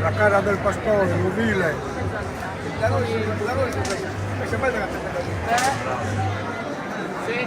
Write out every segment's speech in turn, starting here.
La cara del pastore, l'uvile. Sì.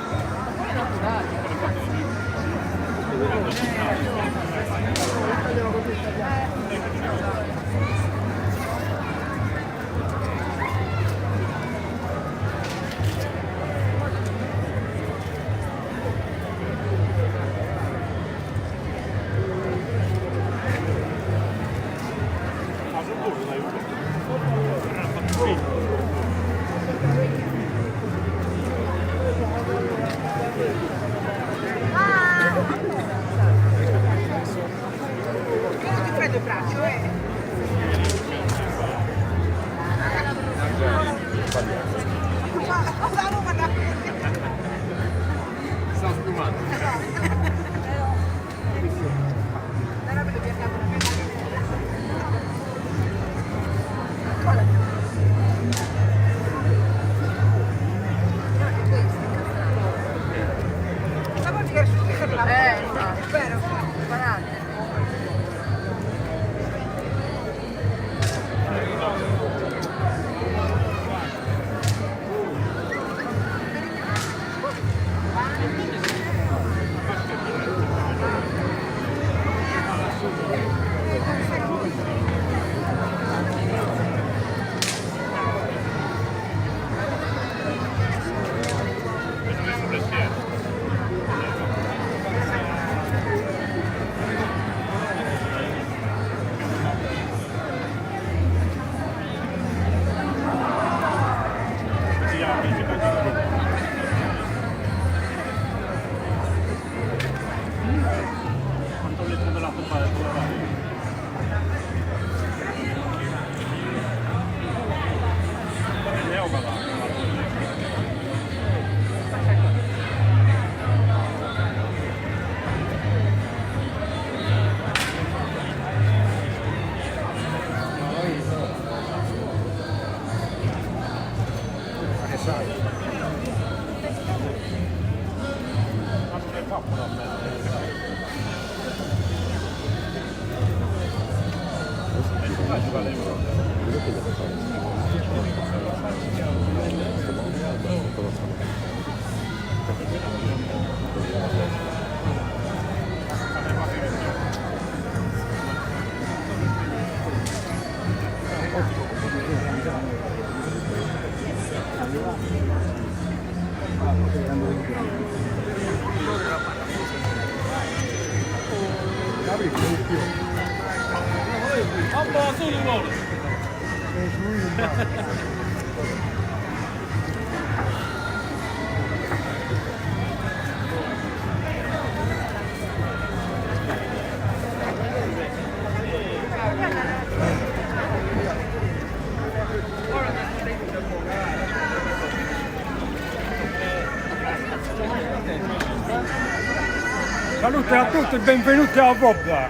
Salute a tutti, benvenuti a Vobda.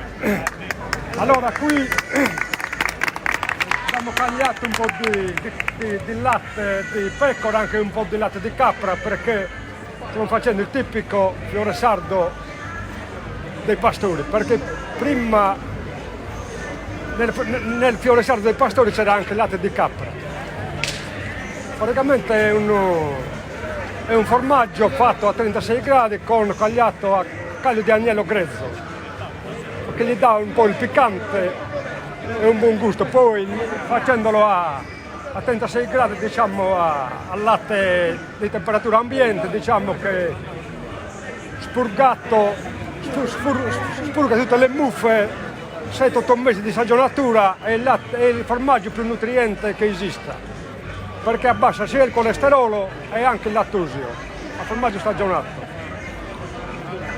Allora qui abbiamo tagliato un po' di latte di pecora, anche un po' di latte di capra, perché stiamo facendo il tipico fiore sardo dei pastori, perché prima nel fiore sardo dei pastori c'era anche il latte di capra. Praticamente è un formaggio fatto a 36 gradi con cagliato a caglio di agnello grezzo, che gli dà un po' il piccante e un buon gusto. Poi facendolo a 36 gradi, diciamo al latte di temperatura ambiente, diciamo che spurga tutte le muffe, 7-8 mesi di stagionatura, è il formaggio più nutriente che esista, perché abbassa sia il colesterolo e anche il lattosio, a formaggio stagionato.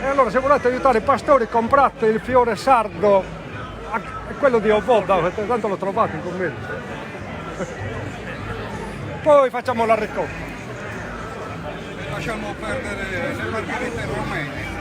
E allora se volete aiutare i pastori comprate il fiore sardo, quello di Ovolda, tanto lo trovate in commento. Poi facciamo la ricotta. Lasciamo perdere le margherite romene.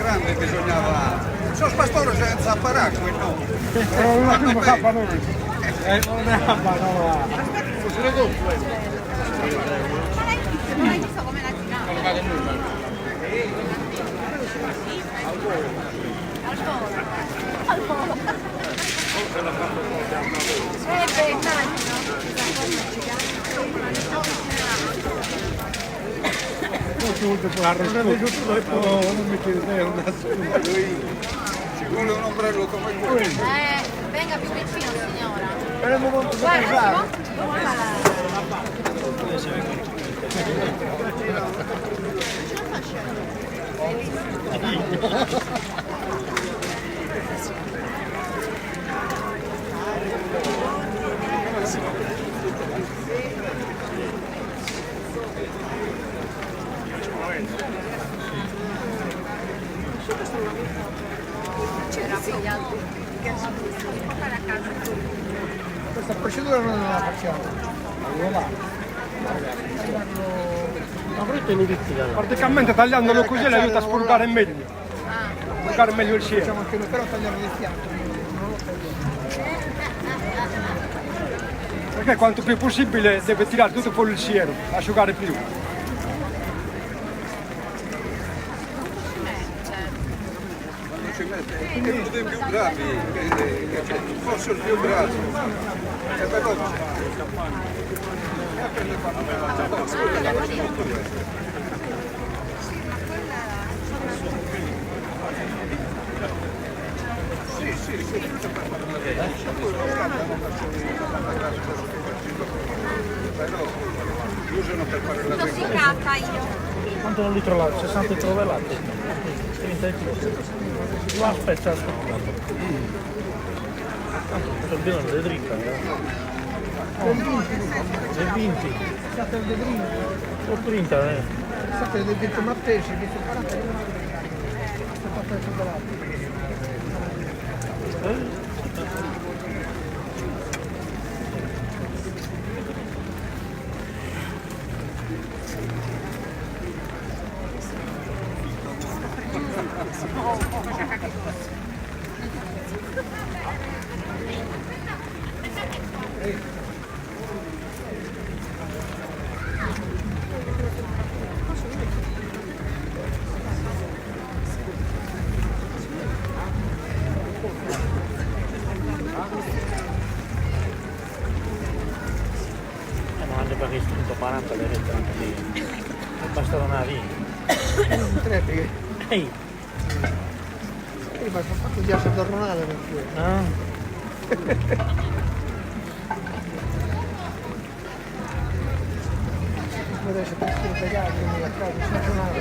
grande bisognava. Sono pastore senza apparacqui, no? Una prima cappa non è una cappa, no. Fosse le doppie. Non hai visto come l'ha girato? Non vado nulla. Al volo. Al volo. Forse l'ha fatto Beh, immagino. Non mi chiedete una ci vuole un ombrello come quello. Venga più vicino, signora. Faremo molto da Guarda, Questa procedura noi non la facciamo. Ma frutta inutile. Praticamente tagliandolo così l'aiuta a spurgare meglio. Spurgare meglio il siero. Facciamo anche noi, però tagliamo di fianco. Non lo tagliamo. Perché quanto più possibile deve tirare tutto fuori il siero, asciugare più. Non ci mette, è venuto in più bravi, forse il più bravo. È veloce. Sì, sì, sì. Lo usano per fare la Intossicata io. Quanto non li trovate? 60 trovellate. 30 kg. No, aspetta. Sono pieno di dritta. Del 20. Sapete del vino? O 30, Sapete del vino ma pesce, che sono 40 euro. Sono fatto il cioccolato. Ma anche perché 140 le rete anche lì. Non basta una lì. Non trebuie. Ehi! Ma sono fatto di acqua tornata per cui. Ah? Non riesce a pescare di gatto, non la casa, senza nave.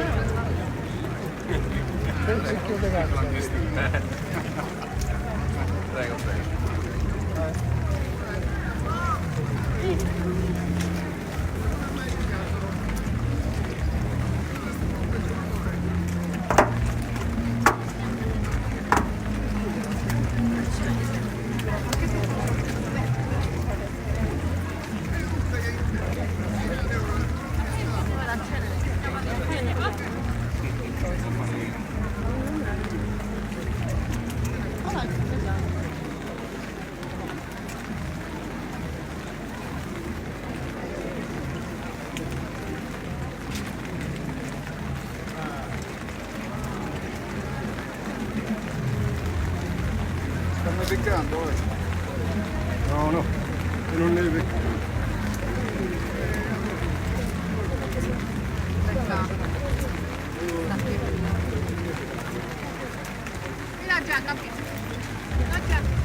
Senza il chilo di gatto. Prego, prego. Stanno beccando, No, no, che non ne vedi. L'ho già capito. L'ho già capito.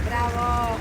Bravo.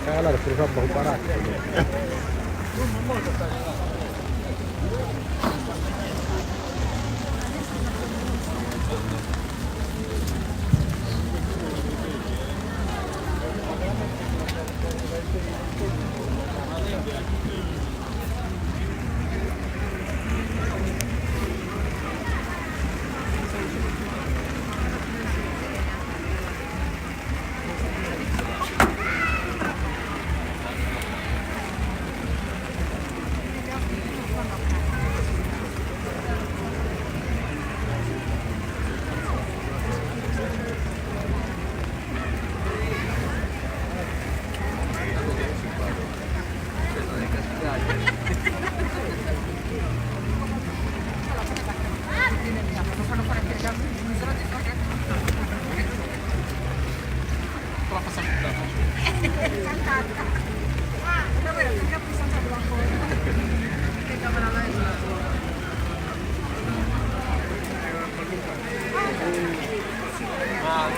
Allora, si fa un baratto. Ah,